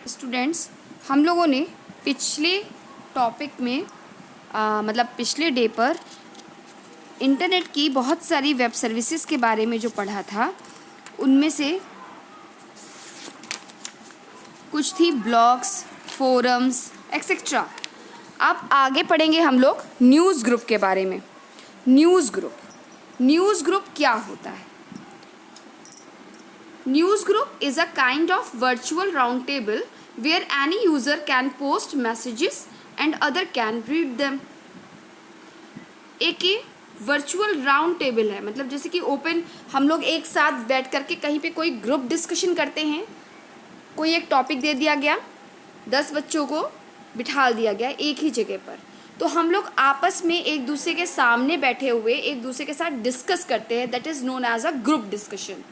Students, हम लोगों ने पिछले टॉपिक में पिछले डे पर इंटरनेट की बहुत सारी वेब सर्विसेज के बारे में जो पढ़ा था, उनमें से कुछ थी ब्लॉग्स, फोरम्स एक्सेट्रा। अब आगे पढ़ेंगे हम लोग न्यूज़ ग्रुप के बारे में। न्यूज़ ग्रुप क्या होता है? News group is a kind of virtual round table where any user can post messages and other can read them. एक वर्चुअल राउंड टेबल है, मतलब जैसे कि ओपन हम लोग एक साथ बैठ करके कहीं पे कोई ग्रुप डिस्कशन करते हैं। कोई एक टॉपिक दे दिया गया, 10 बच्चों को बिठा दिया गया एक ही जगह पर, तो हम लोग आपस में एक दूसरे के सामने बैठे हुए एक दूसरे के साथ डिस्कस करते हैं। That is known as a group discussion.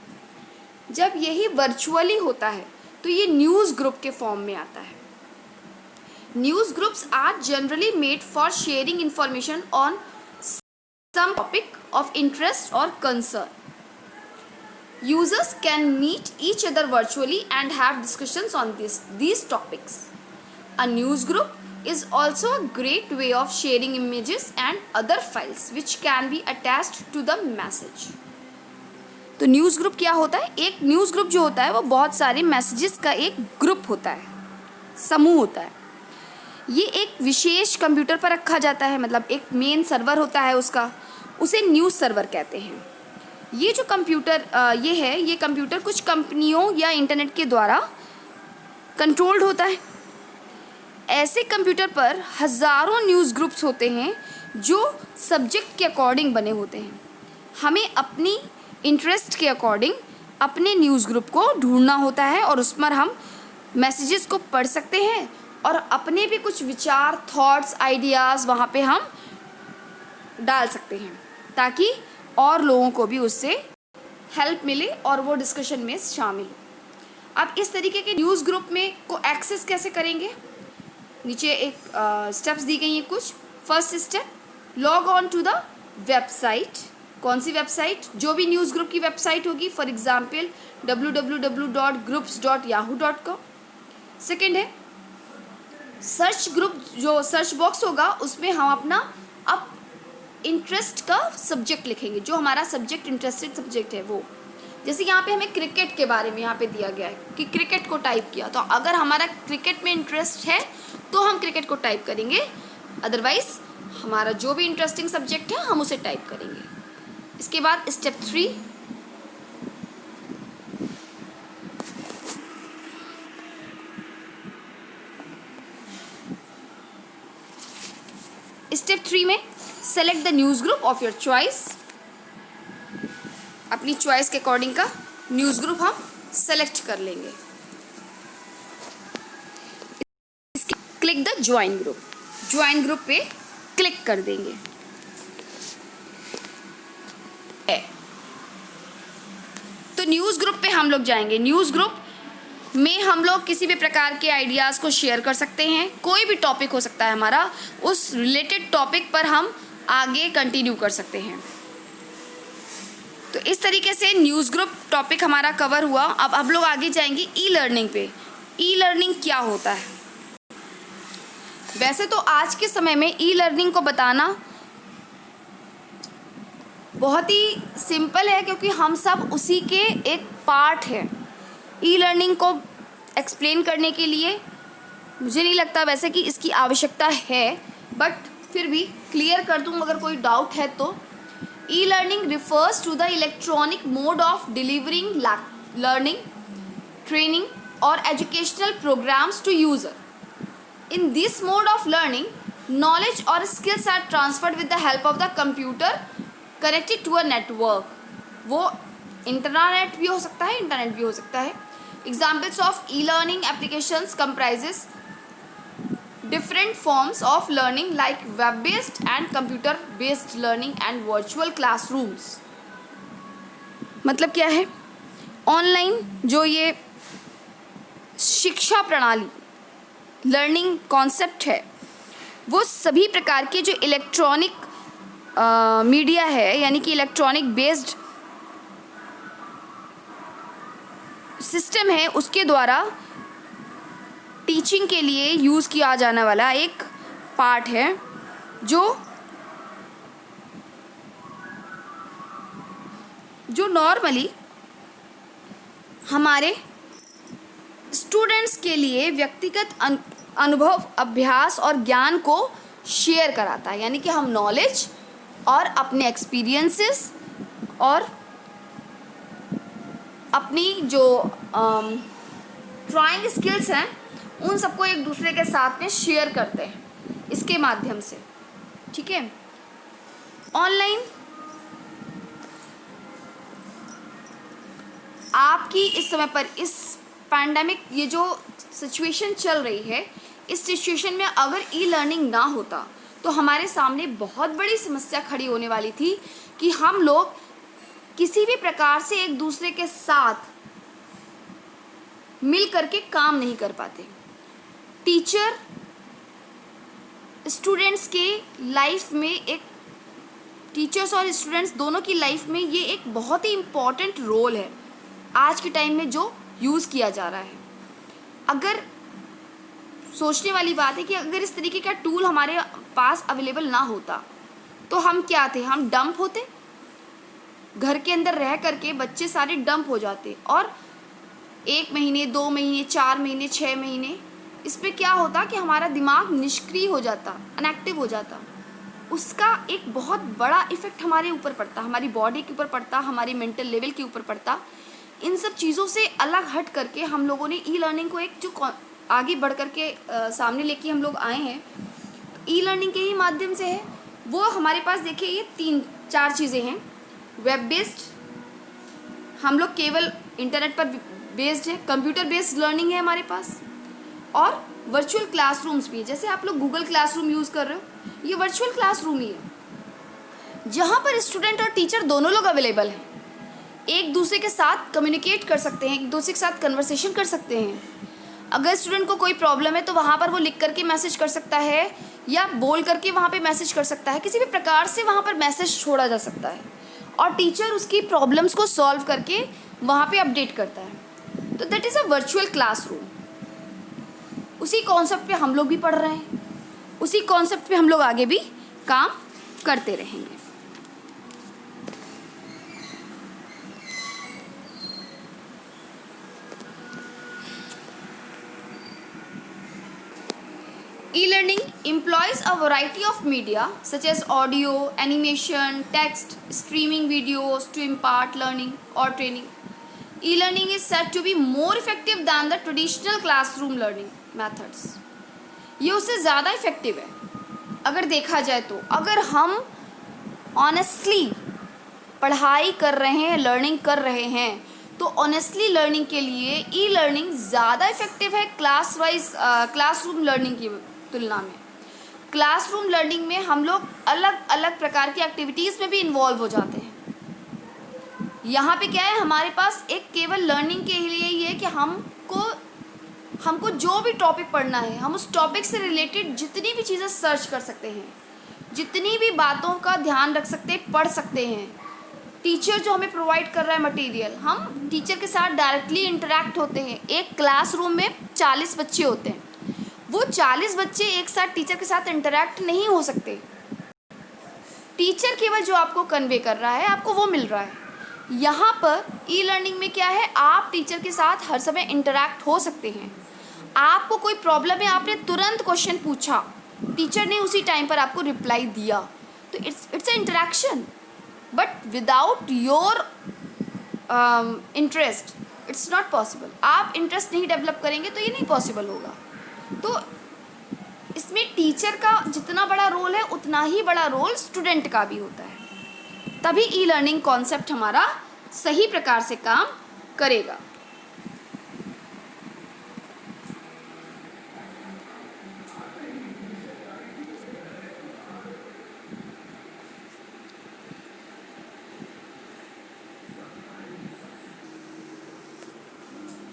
जब यही वर्चुअली होता है तो ये न्यूज़ ग्रुप के फॉर्म में आता है। News groups are generally made for sharing information on some topic of interest और concern. Users can meet each other virtually and have discussions on these topics. A news group is also a great way of sharing images and other files which can be attached to the message. तो news group क्या होता है? एक news group जो होता है वो बहुत सारे मैसेजेस का एक ग्रुप होता है, समूह होता है। ये एक विशेष कंप्यूटर पर रखा जाता है, मतलब एक मेन सर्वर होता है उसका, उसे न्यूज़ सर्वर कहते हैं। ये जो कंप्यूटर ये कंप्यूटर कुछ कंपनियों या इंटरनेट के द्वारा कंट्रोल्ड होता है। ऐसे कंप्यूटर पर हज़ारों न्यूज़ ग्रुप्स होते हैं जो सब्जेक्ट के अकॉर्डिंग बने होते हैं। हमें अपनी इंटरेस्ट के अकॉर्डिंग अपने न्यूज़ ग्रुप को ढूंढना होता है और उस पर हम मैसेजेस को पढ़ सकते हैं और अपने भी कुछ विचार, थॉट्स, आइडियाज़ वहाँ पे हम डाल सकते हैं ताकि और लोगों को भी उससे हेल्प मिले और वो डिस्कशन में शामिल हो। अब इस तरीके के न्यूज़ ग्रुप में को एक्सेस कैसे करेंगे? नीचे एक स्टेप्स दी गई हैं कुछ। First step, log on to the website. कौन सी वेबसाइट? जो भी न्यूज़ ग्रुप की वेबसाइट होगी, फॉर एग्जाम्पल www.groups.yahoo.com। सेकेंड है सर्च ग्रुप। जो सर्च बॉक्स होगा उसमें हम अपना अब इंटरेस्ट का सब्जेक्ट लिखेंगे, जो हमारा सब्जेक्ट इंटरेस्टेड सब्जेक्ट है वो। जैसे यहाँ पे हमें क्रिकेट के बारे में यहाँ पे दिया गया है कि क्रिकेट को टाइप किया, तो अगर हमारा क्रिकेट में इंटरेस्ट है तो हम क्रिकेट को टाइप करेंगे, अदरवाइज हमारा जो भी इंटरेस्टिंग सब्जेक्ट है हम उसे टाइप करेंगे। इसके बाद स्टेप 3, स्टेप 3 में select the news group of your choice. अपनी चॉइस के अकॉर्डिंग का न्यूज़ ग्रुप हम सेलेक्ट कर लेंगे। Click the join group. Join group पे क्लिक कर देंगे। तो न्यूज़ ग्रुप पे हम लोग जाएंगे। न्यूज़ ग्रुप में हम लोग किसी भी प्रकार के आइडियाज़ को शेयर कर सकते हैं। कोई भी टॉपिक हो सकता है हमारा, उस रिलेटेड टॉपिक पर हम आगे कंटिन्यू कर सकते हैं। तो इस तरीके से न्यूज़ ग्रुप टॉपिक हमारा कवर हुआ। अब हम लोग आगे जाएंगे ई लर्निंग पे। ई लर्निंग क्या होता है? वैसे तो आज के समय में ई लर्निंग को बताना बहुत ही सिंपल है, क्योंकि हम सब उसी के एक पार्ट हैं। ई लर्निंग को एक्सप्लेन करने के लिए मुझे नहीं लगता वैसे कि इसकी आवश्यकता है, बट फिर भी क्लियर कर दूँ अगर कोई डाउट है तो। E learning refers to the electronic mode of delivering learning, training और educational programs to user. In this mode of learning, knowledge or skills are transferred with the help of the computer connected to a network. वो internet भी हो सकता है, internet भी हो सकता है। Examples of e-learning applications comprises different forms of learning like web-based and computer-based learning and virtual classrooms. मतलब क्या है? ऑनलाइन जो ये शिक्षा प्रणाली, लर्निंग कॉन्सेप्ट है, वो सभी प्रकार के जो इलेक्ट्रॉनिक मीडिया है, यानी कि इलेक्ट्रॉनिक बेस्ड सिस्टम है, उसके द्वारा टीचिंग के लिए यूज़ किया जाने वाला एक पार्ट है जो नॉर्मली हमारे स्टूडेंट्स के लिए व्यक्तिगत अनुभव, अभ्यास और ज्ञान को शेयर कराता है। यानी कि हम नॉलेज और अपने एक्सपीरियंसेस और अपनी जो ड्राइंग स्किल्स हैं उन सबको एक दूसरे के साथ में शेयर करते हैं इसके माध्यम से। ठीक है, ऑनलाइन आपकी इस समय पर इस पैंडेमिक ये जो सिचुएशन चल रही है, इस सिचुएशन में अगर ई लर्निंग ना होता तो हमारे सामने बहुत बड़ी समस्या खड़ी होने वाली थी कि हम लोग किसी भी प्रकार से एक दूसरे के साथ मिल करके काम नहीं कर पाते। टीचर स्टूडेंट्स के लाइफ में टीचर्स और स्टूडेंट्स दोनों की लाइफ में ये एक बहुत ही इम्पॉर्टेंट रोल है आज के टाइम में जो यूज़ किया जा रहा है। अगर सोचने वाली बात है कि अगर इस तरीके का टूल हमारे पास अवेलेबल ना होता तो हम क्या थे, हम डंप होते। घर के अंदर रह करके बच्चे सारे डंप हो जाते और 1 महीने, 2 महीने, 4 महीने, 6 महीने इसमें क्या होता कि हमारा दिमाग निष्क्रिय हो जाता, अनएक्टिव हो जाता। उसका एक बहुत बड़ा इफ़ेक्ट हमारे ऊपर पड़ता, हमारी बॉडी के ऊपर पड़ता, हमारी मेंटल लेवल के ऊपर पड़ता। इन सब चीज़ों से अलग हट करके हम लोगों ने ई लर्निंग को एक जो आगे बढ़ करके सामने लेके हम लोग आए हैं, ई लर्निंग के ही माध्यम से है। वो हमारे पास देखिए ये 3-4 चीज़ें हैं। वेब बेस्ड, हम लोग केवल इंटरनेट पर बेस्ड है। कंप्यूटर बेस्ड लर्निंग है हमारे पास, और वर्चुअल क्लासरूम्स भी है। जैसे आप लोग गूगल क्लासरूम यूज़ कर रहे हो, ये वर्चुअल क्लासरूम ही है जहाँ पर स्टूडेंट और टीचर दोनों लोग अवेलेबल हैं, एक दूसरे के साथ कम्युनिकेट कर सकते हैं, एक दूसरे के साथ कन्वर्सेशन कर सकते हैं। अगर स्टूडेंट को कोई प्रॉब्लम है तो वहाँ पर वो लिख करके मैसेज कर सकता है या बोल करके वहाँ पे मैसेज कर सकता है। किसी भी प्रकार से वहाँ पर मैसेज छोड़ा जा सकता है और टीचर उसकी प्रॉब्लम्स को सॉल्व करके वहाँ पे अपडेट करता है। तो that is a virtual classroom. उसी कॉन्सेप्ट पे हम लोग भी पढ़ रहे हैं, उसी कॉन्सेप्ट पे हम लोग आगे भी काम करते रहेंगे। E-learning employs a variety of media such as audio, animation, text, streaming videos to impart learning or training. E-learning is said to be more effective than the traditional classroom learning methods. ये उससे ज़्यादा effective है अगर देखा जाए तो। अगर हम ऑनेस्टली पढ़ाई कर रहे हैं, लर्निंग कर रहे हैं, तो ऑनेस्टली लर्निंग के लिए ई लर्निंग ज़्यादा इफ़ेक्टिव है क्लासरूम लर्निंग की तुलना में। क्लासरूम लर्निंग में हम लोग अलग अलग प्रकार की एक्टिविटीज़ में भी इन्वॉल्व हो जाते हैं। यहाँ पे क्या है, हमारे पास एक केवल लर्निंग के लिए ही है कि हमको जो भी टॉपिक पढ़ना है, हम उस टॉपिक से रिलेटेड जितनी भी चीज़ें सर्च कर सकते हैं, जितनी भी बातों का ध्यान रख सकते हैं, पढ़ सकते हैं। टीचर जो हमें प्रोवाइड कर रहा है मटेरियल, हम टीचर के साथ डायरेक्टली इंटरेक्ट होते हैं। एक क्लासरूम में 40 बच्चे होते हैं, वो 40 बच्चे एक साथ टीचर के साथ इंटरेक्ट नहीं हो सकते। टीचर केवल जो आपको कन्वे कर रहा है, आपको वो मिल रहा है। यहाँ पर ई लर्निंग में क्या है, आप टीचर के साथ हर समय इंटरेक्ट हो सकते हैं। आपको कोई प्रॉब्लम है, आपने तुरंत क्वेश्चन पूछा, टीचर ने उसी टाइम पर आपको रिप्लाई दिया, तो it's a interaction. But without your interest it's not possible. आप इंटरेस्ट नहीं डेवलप करेंगे तो ये नहीं पॉसिबल होगा। तो इसमें टीचर का जितना बड़ा रोल है, उतना ही बड़ा रोल स्टूडेंट का भी होता है। तभी ई लर्निंग कॉन्सेप्ट हमारा सही प्रकार से काम करेगा।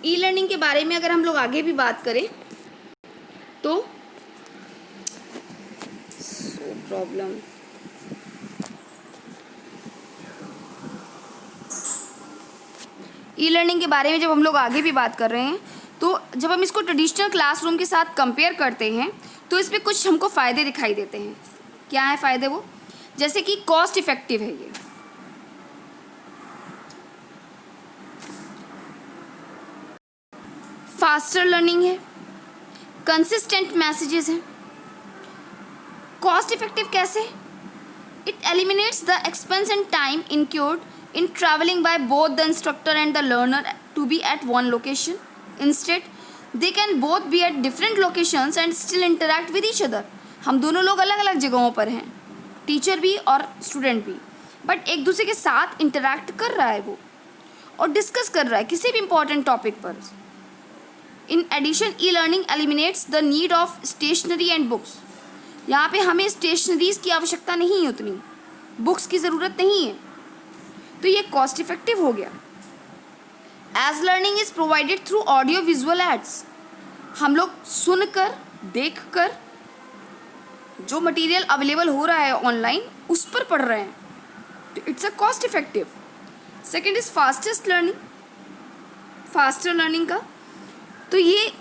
ई लर्निंग के बारे में अगर हम लोग आगे भी बात करें तो प्रॉब्लम ई लर्निंग के बारे में जब हम लोग आगे भी बात कर रहे हैं तो जब हम इसको ट्रेडिशनल क्लासरूम के साथ कंपेयर करते हैं तो इसमें कुछ हमको फ़ायदे दिखाई देते हैं। क्या है फ़ायदे वो? जैसे कि कॉस्ट इफ़ेक्टिव है ये, फास्टर लर्निंग है, कंसिस्टेंट मैसेजेस हैं। कॉस्ट इफेक्टिव कैसे? It eliminates the expense and time incurred in traveling by both the instructor and the learner to be at one location. Instead, they can both be at different locations and still interact with each other. हम दोनों लोग अलग अलग जगहों पर हैं, teacher भी और स्टूडेंट भी, बट एक दूसरे के साथ इंटरैक्ट कर रहा है वो और डिस्कस कर रहा है किसी भी इम्पॉर्टेंट टॉपिक पर। In addition e learning eliminates the need of stationery and books. यहाँ पे हमें स्टेशनरीज की आवश्यकता नहीं है, उतनी बुक्स की ज़रूरत नहीं है, तो ये कॉस्ट इफेक्टिव हो गया। As learning is provided through audio visual aids. हम लोग सुनकर देख कर जो मटेरियल अवेलेबल हो रहा है ऑनलाइन उस पर पढ़ रहे हैं, तो it's a cost effective. Second is fastest learning, faster learning का, तो ये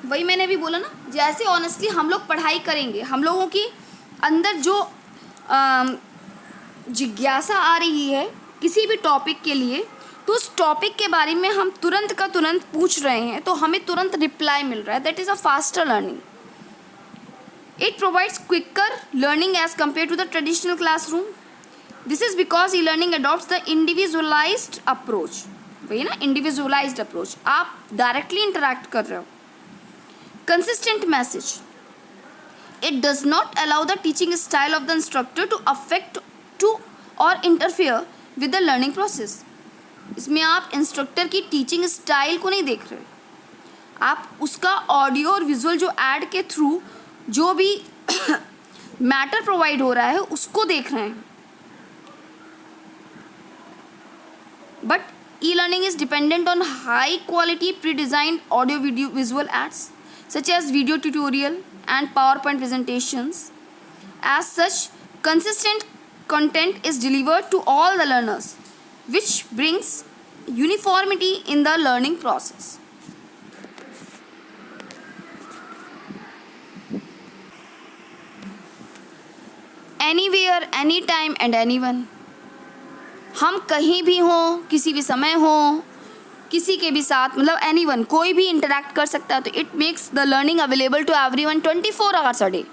वही मैंने अभी बोला ना, जैसे ऑनेस्टली हम लोग पढ़ाई करेंगे, हम लोगों की अंदर जो जिज्ञासा आ रही है किसी भी टॉपिक के लिए, तो उस टॉपिक के बारे में हम तुरंत का तुरंत पूछ रहे हैं तो हमें तुरंत रिप्लाई मिल रहा है, that is a faster learning. It provides quicker learning as compare to the traditional classroom. This is because e learning adopts the individualised approach. वही ना, इंडिविजुअलाइज्ड अप्रोच, आप डायरेक्टली इंटरैक्ट कर रहे हो। Consistent message, it does not allow the teaching style of the instructor to affect to और interfere with the learning process. इसमें आप instructor की टीचिंग स्टाइल को नहीं देख रहे, आप उसका ऑडियो और विजुअल जो ऐड के थ्रू जो भी मैटर प्रोवाइड हो रहा है उसको देख रहे हैं। But e-learning is dependent on high quality pre-designed audio video visual ads such as video tutorial and PowerPoint presentations. As such, consistent content is delivered to all the learners, which brings uniformity in the learning process. Anywhere, anytime and anyone. हम कहीं भी हों, किसी भी समय हों, किसी के भी साथ, मतलब एनीवन, कोई भी इंटरैक्ट कर सकता है, तो it makes the learning available to everyone 24 hours a day,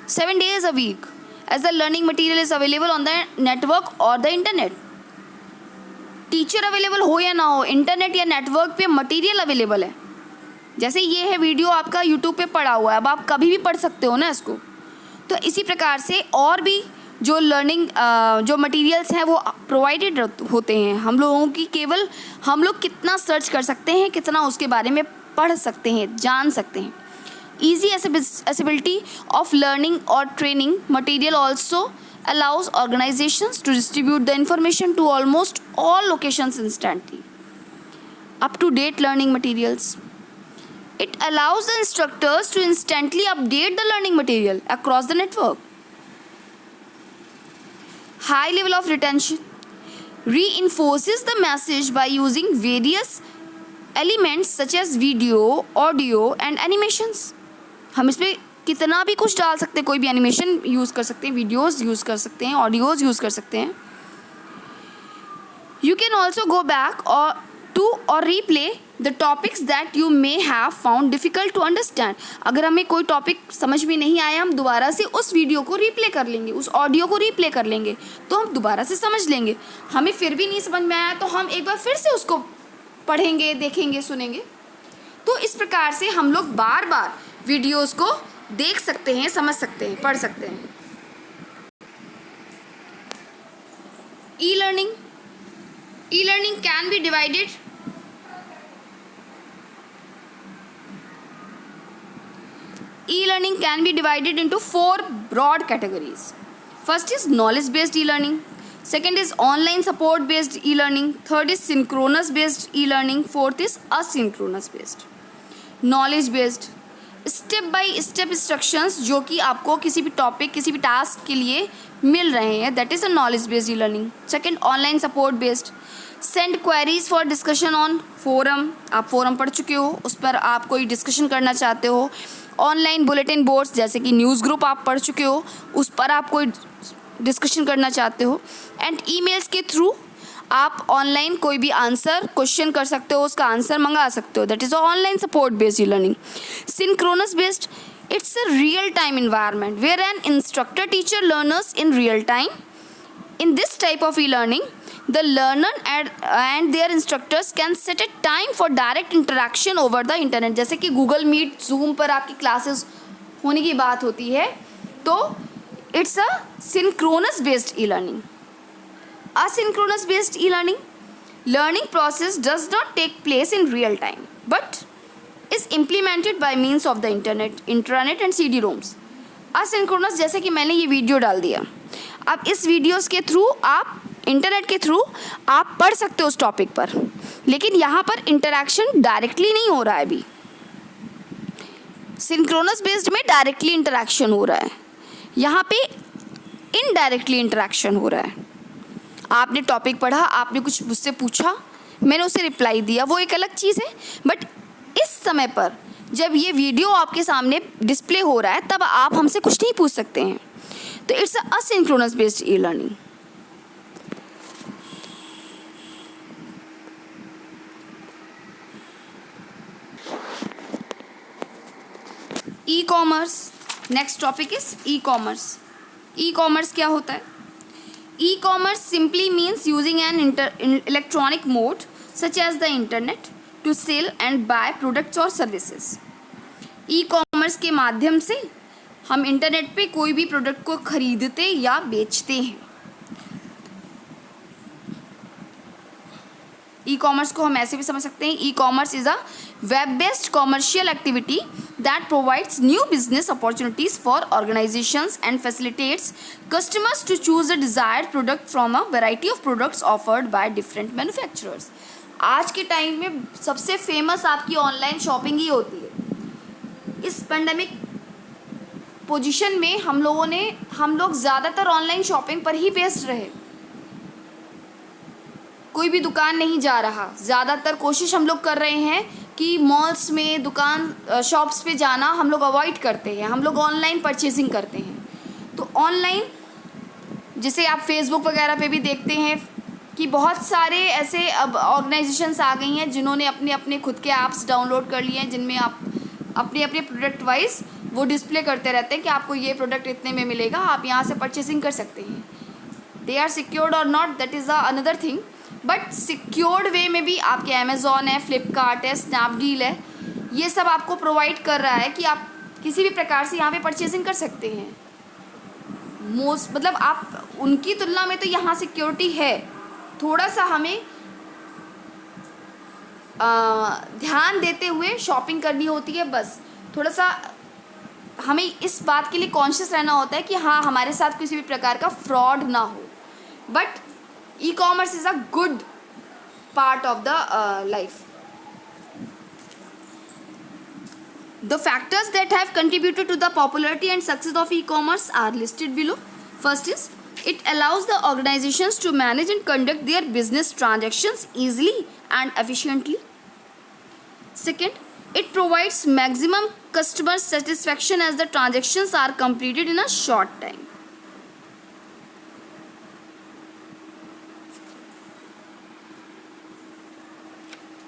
7 days a week, as the learning material is available on the network और द इंटरनेट। टीचर अवेलेबल हो या ना हो, इंटरनेट या नेटवर्क पे मटेरियल अवेलेबल है। जैसे ये है वीडियो आपका यूट्यूब पे पड़ा हुआ है, अब आप कभी भी पढ़ सकते हो ना इसको, तो इसी प्रकार से और भी जो लर्निंग जो मटेरियल्स हैं वो प्रोवाइडेड होते हैं। हम लोगों की केवल हम लोग कितना सर्च कर सकते हैं, कितना उसके बारे में पढ़ सकते हैं, जान सकते हैं। ईजी एसेबिलिटी ऑफ लर्निंग और training material also allows organizations to distribute the information to almost all locations instantly. Up-to-date learning materials. It allows the instructors to instantly update the learning material across the network. High level of retention reinforces the message by using various elements such as video, audio and animations. हम इसमें कितना भी कुछ डाल सकते हैं, कोई भी एनिमेशन यूज़ कर सकते हैं, वीडियोज़ यूज़ कर सकते हैं, ऑडियोज़ यूज़ कर सकते हैं। You can also go back और टू और replay the topics that you may have found difficult to understand. अगर हमें कोई टॉपिक समझ में नहीं आया, हम दोबारा से उस वीडियो को रीप्ले कर लेंगे, उस ऑडियो को रीप्ले कर लेंगे, तो हम दोबारा से समझ लेंगे। हमें फिर भी नहीं समझ में आया तो हम एक बार फिर से उसको पढ़ेंगे, देखेंगे, सुनेंगे। तो इस प्रकार से हम लोग बार बार वीडियोज़ को देख सकते हैं, समझ सकते हैं, पढ़ सकते हैं। E learning can be divided E-learning can be divided into 4 broad categories. First is knowledge-based e-learning. Second is online support-based e-learning. Third is synchronous-based e-learning. Fourth is asynchronous-based. Knowledge-based, step by step instructions जो कि आपको किसी भी topic, किसी भी task के लिए मिल रहे हैं, that is a knowledge based e learning. Second, online support based, send queries for discussion on forum, आप फोरम पढ़ चुके हो, उस पर आप कोई डिस्कशन करना चाहते हो। ऑनलाइन बुलेटिन बोर्ड्स जैसे कि न्यूज़ ग्रुप आप पढ़ चुके हो, उस पर आप कोई डिस्कशन करना चाहते हो। एंड ईमेल्स के थ्रू आप ऑनलाइन कोई भी आंसर क्वेश्चन कर सकते हो, उसका आंसर मंगा सकते हो। That is online support based e learning. Synchronous based, it's a real time environment where an instructor teacher learners in real time. In this type of e-learning, the learner and their instructors can set a time for direct interaction over the internet. जैसे कि Google meet, zoom पर आपकी classes होने की बात होती है, तो it's a synchronous based e-learning. Asynchronous based e-learning, learning process does not take place in real time but is implemented by means of the internet, intranet and CD-ROMs. Asynchronous, जैसे कि मैंने ये वीडियो डाल दिया, अब इस वीडियोस के through आप इंटरनेट के थ्रू आप पढ़ सकते हो उस टॉपिक पर, लेकिन यहाँ पर इंटरेक्शन डायरेक्टली नहीं हो रहा है। अभी सिंक्रोनस बेस्ड में डायरेक्टली इंटरेक्शन हो रहा है, यहाँ पे इनडायरेक्टली इंटरेक्शन हो रहा है। आपने टॉपिक पढ़ा, आपने कुछ मुझसे पूछा, मैंने उसे रिप्लाई दिया, वो एक अलग चीज़ है। बट इस समय पर जब ये वीडियो आपके सामने डिस्प्ले हो रहा है, तब आप हमसे कुछ नहीं पूछ सकते हैं। तो it's a asynchronous based e learning. E commerce, next topic is e commerce. E commerce क्या होता है? E commerce simply means using an electronic mode such as the internet to sell and buy products और services. E commerce के माध्यम से हम internet पे कोई भी प्रोडक्ट को खरीदते या बेचते हैं। ई कॉमर्स को हम ऐसे भी समझ सकते हैं, e commerce is a web based commercial activity that provides new business opportunities for organizations and facilitates customers to choose a desired product from a variety of products offered by different manufacturers। आज के time में सबसे famous आपकी online shopping ही होती है। इस pandemic position में हम लोग ज़्यादातर ऑनलाइन शॉपिंग पर ही बेस्ड रहे। कोई भी दुकान नहीं जा रहा, ज़्यादातर कोशिश हम लोग कर रहे हैं कि मॉल्स में दुकान शॉप्स पे जाना हम लोग अवॉइड करते हैं, हम लोग ऑनलाइन परचेजिंग करते हैं। तो ऑनलाइन जैसे आप फेसबुक वगैरह पे भी देखते हैं कि बहुत सारे ऐसे अब ऑर्गेनाइजेशंस आ गई हैं जिन्होंने अपने अपने खुद के ऐप्स डाउनलोड कर लिए हैं, जिनमें आप अपने अपने प्रोडक्ट वाइज वो डिस्प्ले करते रहते हैं कि आपको ये प्रोडक्ट इतने में मिलेगा, आप यहाँ से परचेजिंग कर सकते हैं। दे आर सिक्योर्ड और not, that is the another thing, but secured way में भी आपके अमेज़ॉन है, फ्लिपकार्ट है, स्नैपडील है, ये सब आपको प्रोवाइड कर रहा है कि आप किसी भी प्रकार से यहाँ पे परचेजिंग कर सकते हैं। मतलब आप उनकी तुलना में तो यहाँ सिक्योरिटी है, थोड़ा सा हमें ध्यान देते हुए शॉपिंग करनी होती है। बस थोड़ा सा हमें इस बात के लिए कॉन्शियस रहना होता है कि हाँ, हमारे साथ किसी भी प्रकार का फ्रॉड ना हो। But e-commerce is a good part of the life. The factors that have contributed to the popularity and success of e-commerce are listed below. First is, it allows the organizations to manage and conduct their business transactions easily and efficiently. Second, it provides maximum customer satisfaction as the transactions are completed in a short time.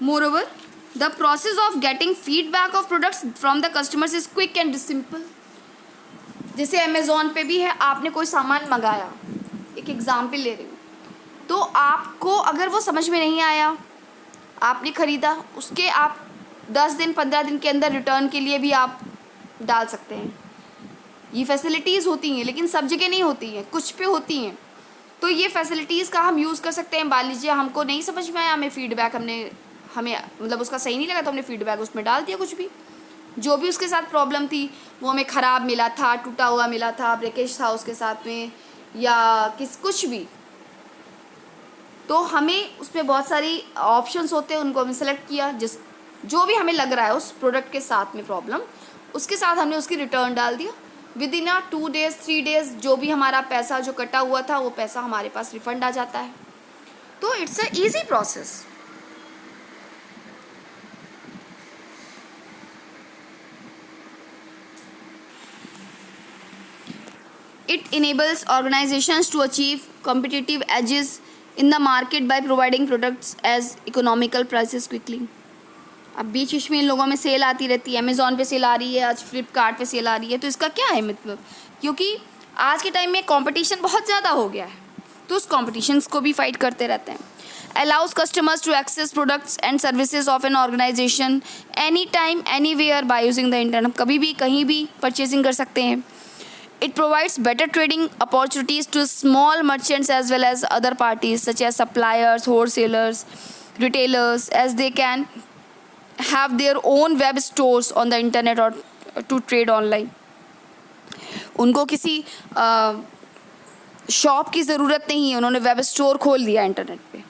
Moreover, the process of getting feedback of products from the customers is quick and simple. जैसे Amazon पे भी है, आपने कोई सामान मंगाया, एक example ले रही हूँ, तो आपको अगर वो समझ में नहीं आया, आपने ख़रीदा, उसके आप 10 दिन 15 दिन के अंदर रिटर्न के लिए भी आप डाल सकते हैं। ये फैसिलिटीज़ होती हैं, लेकिन सब जगह नहीं होती हैं, कुछ पे होती हैं। तो ये फैसिलिटीज़ का हम यूज़ कर सकते हैं। मान लीजिए हमको नहीं समझ में आया, हमें फीडबैक हमें मतलब उसका सही नहीं लगा, तो हमने फीडबैक उसमें डाल दिया। कुछ भी जो भी उसके साथ प्रॉब्लम थी, वो हमें ख़राब मिला था, टूटा हुआ मिला था, ब्रेकेज था उसके साथ में, या कुछ भी, तो हमें उसमें बहुत सारी ऑप्शंस होते हैं, उनको हमने सेलेक्ट किया। जो भी हमें लग रहा है उस प्रोडक्ट के साथ में प्रॉब्लम, उसके साथ हमने उसकी रिटर्न डाल दिया। विद इन 2 डेज़ 3 डेज़ जो भी हमारा पैसा जो कटा हुआ था, वो पैसा हमारे पास रिफ़ंड आ जाता है। तो it's a easy process. It enables organizations to achieve competitive edges in the market by providing products as economical prices quickly. अब बीच बीच में इन लोगों में सेल आती रहती है. अमेज़ॉन पे सेल आ रही है, आज फ्लिपकार्ट पे सेल आ रही है. तो इसका क्या है मतलब, क्योंकि आज के टाइम में कंपटीशन बहुत ज़्यादा हो गया है, तो उस कंपटीशंस को भी फाइट करते रहते हैं. Allows customers to access products and services of an organization anytime anywhere by using the internet. कभी भी कहीं भी परचेजिंग कर सकते हैं. It provides better trading opportunities to small merchants as well as other parties such as suppliers, wholesalers, retailers, as they can have their own web stores on the internet or to trade online. उनको किसी shop की ज़रूरत नहीं है, उन्होंने web store खोल दिया internet पे.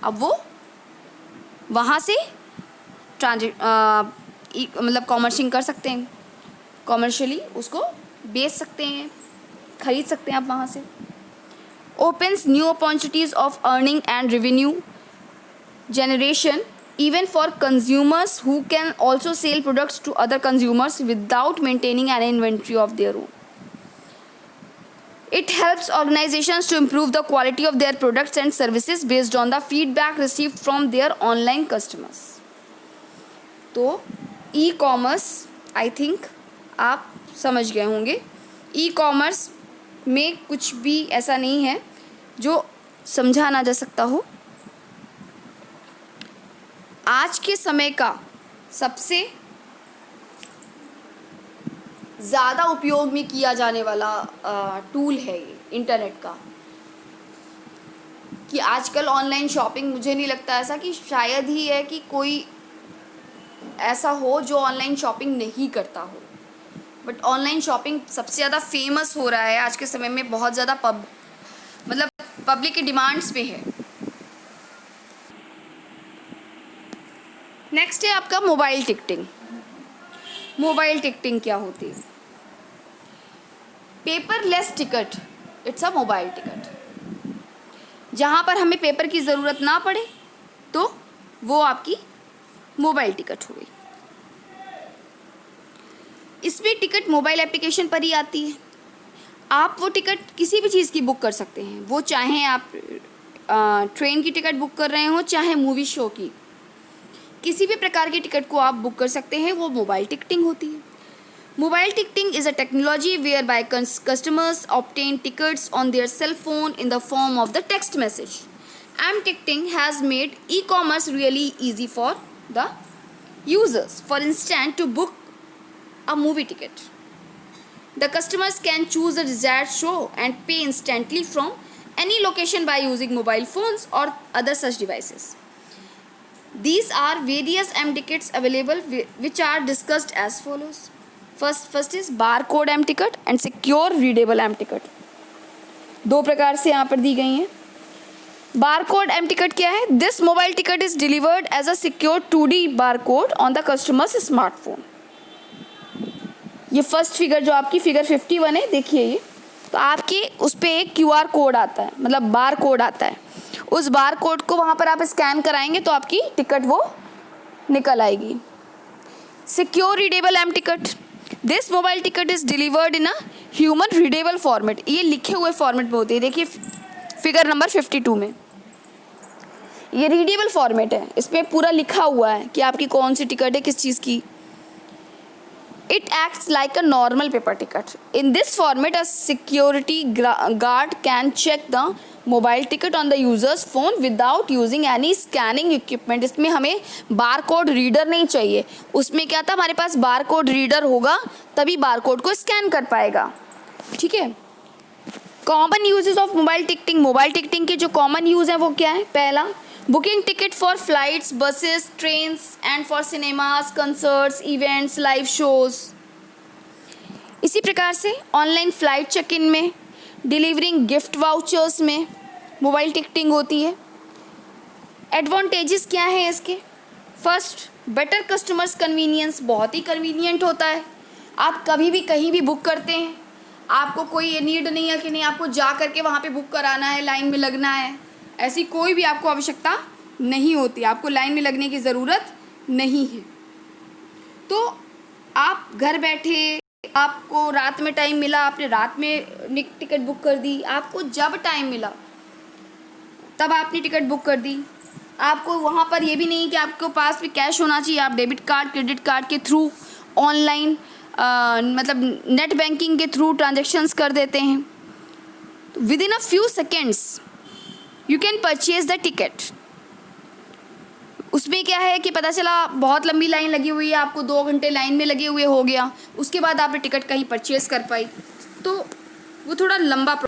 अब वो वहाँ से मतलब कॉमर्शिंग कर सकते हैं, कॉमर्शियली उसको बेच सकते हैं, खरीद सकते हैं आप वहाँ से. Opens new opportunities of earning and revenue generation even for consumers who can also sell products to other consumers without maintaining an inventory of their own. It helps organizations to improve the quality of their products and services based on the feedback received from their online customers. तो e-commerce I think आप समझ गए होंगे. E-commerce में कुछ भी ऐसा नहीं है जो समझा ना जा सकता हो. आज के समय का सबसे ज़्यादा उपयोग में किया जाने वाला टूल है ये इंटरनेट का. कि आजकल ऑनलाइन शॉपिंग, मुझे नहीं लगता ऐसा कि शायद ही है कि कोई ऐसा हो जो ऑनलाइन शॉपिंग नहीं करता हो. बट ऑनलाइन शॉपिंग सबसे ज़्यादा फेमस हो रहा है आज के समय में, बहुत ज़्यादा मतलब पब्लिक की डिमांड्स पे है. नेक्स्ट है आपका मोबाइल टिकटिंग. मोबाइल टिकटिंग क्या होती है? Paperless ticket, it's a mobile ticket. जहाँ पर हमें पेपर की ज़रूरत ना पड़े तो वो आपकी मोबाइल टिकट हो गई. इसमें टिकट मोबाइल एप्लीकेशन पर ही आती है. आप वो टिकट किसी भी चीज़ की बुक कर सकते हैं, वो चाहे आप ट्रेन की टिकट बुक कर रहे हो, चाहे मूवी शो की, किसी भी प्रकार की टिकट को आप बुक कर सकते हैं. वो मोबाइल टिकटिंग होती है. Mobile ticketing is a technology whereby customers obtain tickets on their cell phone in the form of the text message. M-ticketing has made e-commerce really easy for the users. For instance, to book a movie ticket, the customers can choose the desired show and pay instantly from any location by using mobile phones or other such devices. These are various M-tickets available which are discussed as follows. First is barcode M-ticket and secure readable M-ticket. दो प्रकार से यहाँ पर दी गई हैं. Barcode M ticket क्या है? This mobile ticket is delivered as a secure 2D barcode on the customers smartphone. ये फर्स्ट फिगर जो आपकी फिगर 51 है, देखिए ये, तो आपके उस पर एक QR कोड आता है, मतलब बार कोड आता है. उस बार कोड को वहाँ पर आप स्कैन कराएंगे तो आपकी टिकट वो निकल आएगी. Secure readable M ticket, this mobile ticket is delivered in a human readable format. ये लिखे हुए फॉर्मेट में होती है. देखिए फिगर नंबर 52 में ये रीडेबल फॉर्मेट है, इसमें पूरा लिखा हुआ है कि आपकी कौन सी टिकट है, किस चीज़ की. It acts like a normal paper ticket. In this format a security guard can check the mobile ticket on the users phone without using any scanning equipment. इसमें हमें बार कोड रीडर नहीं चाहिए. उसमें क्या था, हमारे पास बार कोड रीडर होगा तभी बार कोड को स्कैन कर पाएगा. ठीक है. Common uses of mobile ticketing. Mobile ticketing के जो कॉमन यूज़ हैं वो क्या है? पहला, booking ticket for flights, buses, trains and for cinemas, concerts, events, live shows. इसी प्रकार से ऑनलाइन फ़्लाइट चेक इन में, डिलीवरिंग गिफ्ट वाउचर्स में मोबाइल टिकटिंग होती है. एडवांटेजेस क्या हैं इसके? First, better customers convenience. बहुत ही कन्वीनियंट होता है. आप कभी भी कहीं भी बुक करते हैं, आपको कोई ये नीड नहीं है कि नहीं आपको जा करके वहाँ पे बुक कराना है, लाइन में लगना है. ऐसी कोई भी आपको आवश्यकता नहीं होती, आपको लाइन में लगने की ज़रूरत नहीं है। तो आप घर बैठे, आपको रात में टाइम मिला, आपने रात में टिकट बुक कर दी, आपको जब टाइम मिला तब आपने टिकट बुक कर दी। आपको वहाँ पर ये भी नहीं कि आपके पास भी कैश होना चाहिए, आप डेबिट कार्ड क्रेडिट कार्ड के थ्रू ऑनलाइन मतलब नेट बैंकिंग के थ्रू ट्रांजेक्शन्स कर देते हैं। With in a few seconds you can purchase the ticket. उसमें क्या है कि पता चला बहुत लंबी लाइन लगी हुई है, आपको 2 घंटे लाइन में लगे हुए हो गया, उसके बाद आपने टिकट कहीं परचेज कर पाई, तो वो थोड़ा लंबा।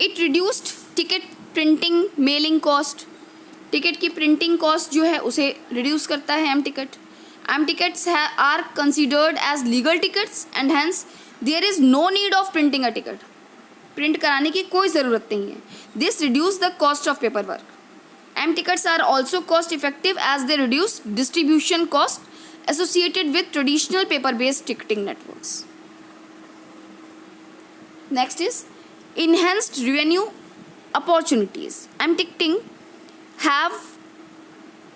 It reduced ticket printing mailing cost. Ticket की प्रिंटिंग कॉस्ट जो है उसे रिड्यूस करता है M ticket. M tickets are considered as legal tickets and hence there is no need of printing a ticket. Print कराने की कोई ज़रूरत नहीं है। This reduce the cost of paper work. M tickets are also cost effective as they reduce distribution cost associated with traditional paper based ticketing networks. Next is enhanced revenue opportunities. M-ticketing have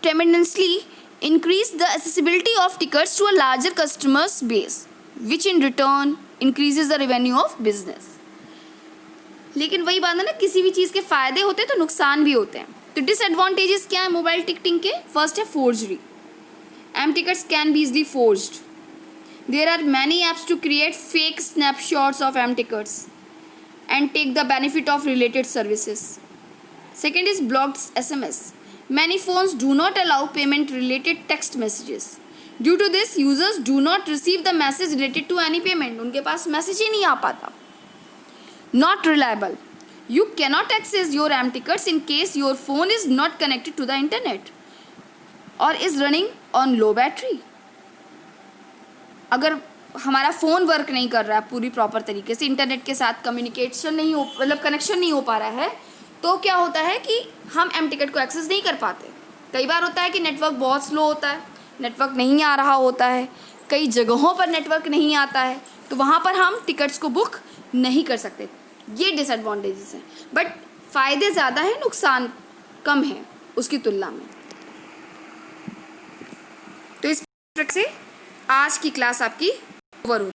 tremendously increased the accessibility of tickets to a larger customers base, which in return increases the revenue of business. लेकिन वही बात है ना, किसी भी चीज़ के फ़ायदे होते हैं तो नुकसान भी होते हैं। तो डिसएडवांटेजेस क्या है मोबाइल टिकटिंग के? फर्स्ट है forgery. M tickets can be easily forged. There are many apps to create fake snapshots of M tickets and take the benefit of related services. Second is blocked SMS. Many phones do not allow payment related text messages. Due to this, users do not receive the message related to any payment. उनके पास message ही नहीं आ पाता. Not reliable. You cannot access your M tickets in case your phone is not connected to the internet or is running on low battery. अगर हमारा phone work नहीं कर रहा है पूरी प्रॉपर तरीके से, इंटरनेट के साथ कम्युनिकेशन नहीं हो, मतलब कनेक्शन नहीं हो पा रहा है, तो क्या होता है कि हम एम टिकट को एक्सेस नहीं कर पाते। कई बार होता है कि नेटवर्क बहुत स्लो होता है, नेटवर्क नहीं आ रहा होता है, कई जगहों पर नेटवर्क नहीं आता है, तो वहाँ पर हम टिकट्स को बुक नहीं कर सकते। ये डिसएडवांटेजेस हैं, बट फ़ायदे ज़्यादा हैं, नुकसान कम है उसकी तुलना में। तो इस तरह से आज की क्लास आपकी ओवर होती है।